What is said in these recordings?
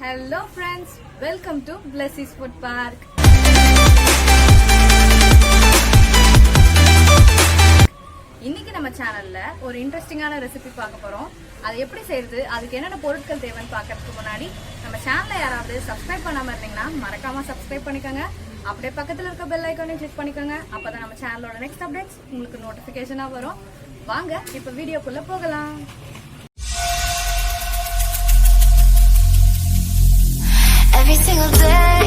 Hello friends, welcome to Blessy's Food Park. இன்னைக்கு நம்ம சேனல்ல ஒரு இன்ட்ரெஸ்டிங்கான ரெசிபி பார்க்க போறோம். அது எப்படி செய்யறது, அதுக்கு என்னென்ன பொருட்கள் தேவைன்னு பார்க்கறதுக்கு முன்னாடி நம்ம சேனலை யாராவது சப்ஸ்கிரைப் பண்ணாம இருந்தீங்கன்னா மறக்காம சப்ஸ்கிரைப் பண்ணிக்கோங்க. அப்படியே பக்கத்துல இருக்க பெல் ஐகானையும் கிளிக் பண்ணிக்கோங்க. அப்பதான் நம்ம சேனலோட நெக்ஸ்ட் அப்டேட்ஸ் உங்களுக்கு நோட்டிபிகேஷனா வரும். வாங்க இப்ப வீடியோக்குள்ள போகலாம். Every single day,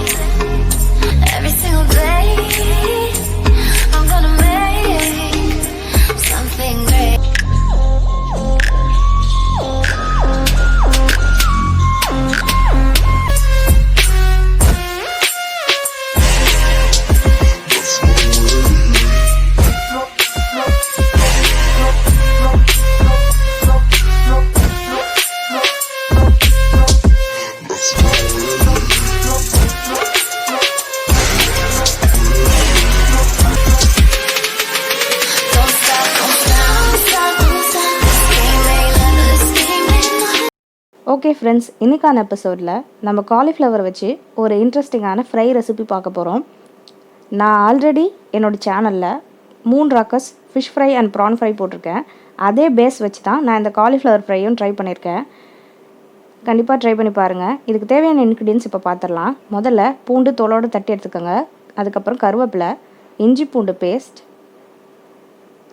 I'm gonna make something great. Okay friends, இன்றைக்கான எபிசோடில் நம்ம காலிஃப்ளவர் வச்சு ஒரு இன்ட்ரெஸ்டிங்கான ஃப்ரை ரெசிபி பார்க்க போகிறோம். நான் ஆல்ரெடி என்னோடய சேனலில் 3 ruckus fish fry and PRAN fry போட்டிருக்கேன். அதே பேஸ் வச்சு தான் நான் இந்த காலிஃப்ளவர் ஃப்ரையும் ட்ரை பண்ணியிருக்கேன். கண்டிப்பாக ட்ரை பண்ணி பாருங்கள். இதுக்கு தேவையான இன்க்ரீடியன்ஸ் இப்போ பார்த்துடலாம். முதல்ல பூண்டு தோலோடு தட்டி எடுத்துக்கோங்க. அதுக்கப்புறம் கருவேப்பிலை, இஞ்சி பூண்டு பேஸ்ட்,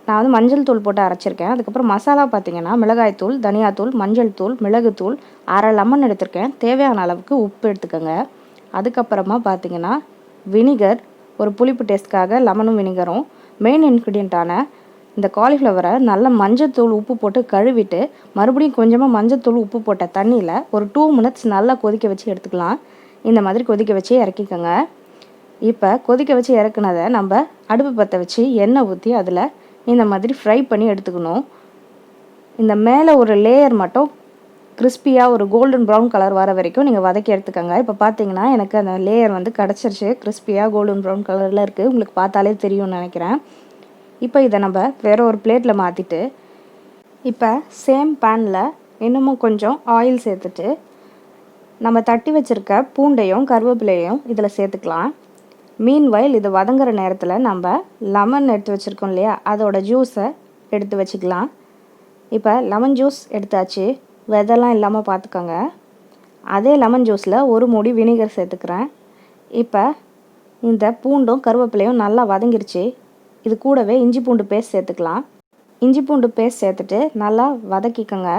நான் வந்து மஞ்சள் தூள் போட்டு அரைச்சிருக்கேன். அதுக்கப்புறம் மசாலா பார்த்திங்கன்னா மிளகாய்த்தூள், தனியாத்தூள், மஞ்சள் தூள், மிளகுத்தூள், 1/2 லெமன் எடுத்திருக்கேன். தேவையான அளவுக்கு உப்பு எடுத்துக்கோங்க. அதுக்கப்புறமா பார்த்திங்கன்னா வினிகர், ஒரு புளிப்பு டேஸ்ட்காக லெமனும் வினிகரும். மெயின் இன்க்ரீடியண்ட்டான இந்த காலிஃப்ளவரை நல்லா மஞ்சள் உப்பு போட்டு கழுவிட்டு மறுபடியும் கொஞ்சமாக மஞ்சள் உப்பு போட்ட தண்ணியில் ஒரு 2 மினிட்ஸ் நல்லா கொதிக்க வச்சு எடுத்துக்கலாம். இந்த மாதிரி கொதிக்க வச்சு இறக்கிக்கோங்க. இப்போ கொதிக்க வச்சு இறக்குனதை நம்ம அடுப்பு பற்ற வச்சு எண்ணெய் ஊற்றி அதில் இந்த மாதிரி ஃப்ரை பண்ணி எடுத்துக்கணும். இந்த மேலே ஒரு லேயர் மட்டும் கிறிஸ்பியாக ஒரு கோல்டன் ப்ரௌன் கலர் வர வரைக்கும் நீங்கள் வதக்கி எடுத்துக்கோங்க. இப்போ பார்த்தீங்கன்னா எனக்கு அந்த லேயர் வந்து கிடச்சிருச்சு. கிறிஸ்பியாக கோல்டன் ப்ரௌன் கலரில் இருக்குது. உங்களுக்கு பார்த்தாலே தெரியும்னு நினைக்கிறேன். இப்போ இதை நம்ம வேறு ஒரு பிளேட்டில் மாற்றிட்டு இப்போ சேம் பேனில் இன்னமும் கொஞ்சம் ஆயில் சேர்த்துட்டு நம்ம தட்டி வச்சுருக்க பூண்டையும் கருவேப்பிலையும் இதில் சேர்த்துக்கலாம். மீன்வைல் இது வதங்குற நேரத்தில் நம்ம லெமன் எடுத்து வச்சுருக்கோம் இல்லையா, அதோட ஜூஸை எடுத்து வச்சுக்கலாம். இப்போ லெமன் ஜூஸ் எடுத்தாச்சு. விதெல்லாம் இல்லாமல் பார்த்துக்கோங்க. அதே லெமன் ஜூஸில் ஒரு மூடி வினிகர் சேர்த்துக்கிறேன். இப்போ இந்த பூண்டும் கருவேப்பிலையும் நல்லா வதங்கிருச்சு. இது கூடவே இஞ்சி பூண்டு பேஸ்ட் சேர்த்துக்கலாம். இஞ்சி பூண்டு பேஸ்ட் சேர்த்துட்டு நல்லா வதக்கிக்கோங்க.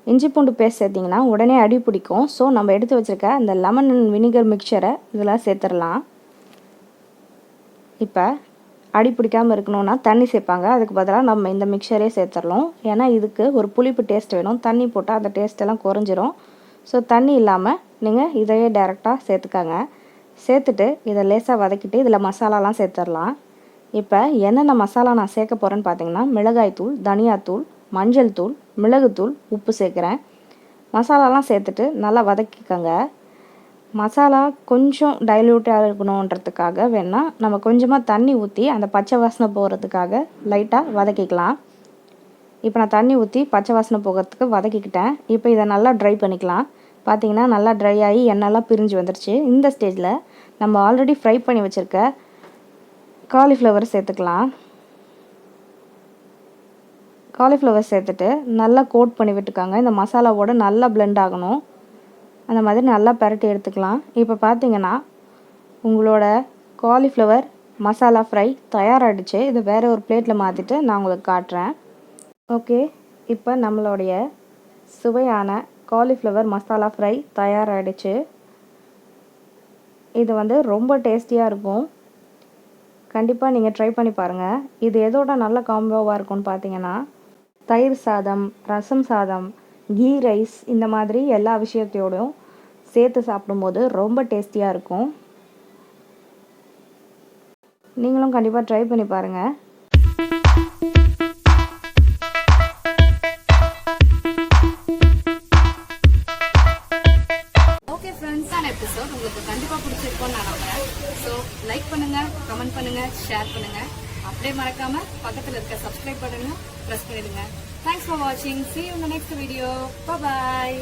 இஞ்சி பூண்டு பேஸ்ட் சேர்த்திங்கன்னா உடனே அடி பிடிக்கும். ஸோ நம்ம எடுத்து வச்சுருக்க அந்த லெமன் வினிகர் மிக்சரை இதில் சேர்த்துடலாம். இப்போ அடி பிடிக்காமல் இருக்கணும்னா தண்ணி சேர்ப்பாங்க. அதுக்கு பதிலாக நம்ம இந்த மிக்சரே சேர்த்துடலாம். ஏன்னா இதுக்கு ஒரு புளிப்பு டேஸ்ட் வேணும். தண்ணி போட்டால் அந்த டேஸ்ட்டெல்லாம் குறைஞ்சிரும். ஸோ தண்ணி இல்லாமல் நீங்கள் இதையே டைரெக்டாக சேர்த்துக்காங்க. சேர்த்துட்டு இதை லேசாக வதக்கிட்டு இதில் மசாலாலாம் சேர்த்துடலாம். இப்போ என்னென்ன மசாலா நான் சேர்க்க போகிறேன்னு பார்த்தீங்கன்னா மிளகாய்த்தூள், தனியாத்தூள், மஞ்சள் தூள், மிளகுத்தூள், உப்பு சேர்க்குறேன். மசாலாலாம் சேர்த்துட்டு நல்லா வதக்கிக்கோங்க. மசாலா கொஞ்சம் டைல்யூட்டாக இருக்கணுன்றதுக்காக வேணால் நம்ம கொஞ்சமாக தண்ணி ஊற்றி அந்த பச்சை வாசனை போகிறதுக்காக லைட்டாக வதக்கிக்கலாம். இப்போ நான் தண்ணி ஊற்றி பச்சை வாசனை போகிறதுக்கு வதக்கிக்கிட்டேன். இப்போ இதை நல்லா ட்ரை பண்ணிக்கலாம். பார்த்திங்கன்னா நல்லா ட்ரை ஆகி எண்ணெய்லாம் பிரிஞ்சு வந்துருச்சு. இந்த ஸ்டேஜில் நம்ம ஆல்ரெடி ஃப்ரை பண்ணி வச்சுருக்க காலிஃப்ளவர் சேர்த்துக்கலாம். காலிஃப்ளவர் சேர்த்துட்டு நல்லா கோட் பண்ணி விட்டுக்காங்க. இந்த மசாலாவோட நல்லா பிளெண்ட் ஆகணும். அந்த மாதிரி நல்லா பரட்டி எடுத்துக்கலாம். இப்போ பார்த்தீங்கன்னா உங்களோட காலிஃப்ளவர் மசாலா ஃப்ரை தயாராகிடுச்சு. இது வேறு ஒரு பிளேட்டில் மாற்றிட்டு நான் உங்களுக்கு காட்டுறேன். ஓகே, இப்போ நம்மளுடைய சுவையான காலிஃப்ளவர் மசாலா ஃப்ரை தயாராகிடுச்சு. இது வந்து ரொம்ப டேஸ்டியாக இருக்கும். கண்டிப்பாக நீங்கள் ட்ரை பண்ணி பாருங்கள். இது எதோட நல்ல காம்போவாக இருக்கும்னு பார்த்தீங்கன்னா தயிர் சாதம், ரசம் சாதம், கீ ரைஸ், இந்த மாதிரி எல்லா விஷயத்தையோடும் சேர்த்து சாப்பிடும்போது ரொம்ப டேஸ்டியாக இருக்கும். நீங்களும் கண்டிப்பாக ட்ரை பண்ணி பாருங்கள். ஓகே ஃப்ரெண்ட்ஸ், எபிசோட் உங்களுக்கு கண்டிப்பாக பிடிச்சிருக்கும்னு நான் நம்புறேன். ஸோ லைக் பண்ணுங்கள், கமெண்ட் பண்ணுங்கள், ஷேர் பண்ணுங்கள். அப்படியே மறக்காமல் பக்கத்தில் இருக்க சப்ஸ்கிரைப் பண்ணுங்க, ப்ரெஸ் பண்ணிடுங்க. Thanks for watching. See you in the next video. Bye bye.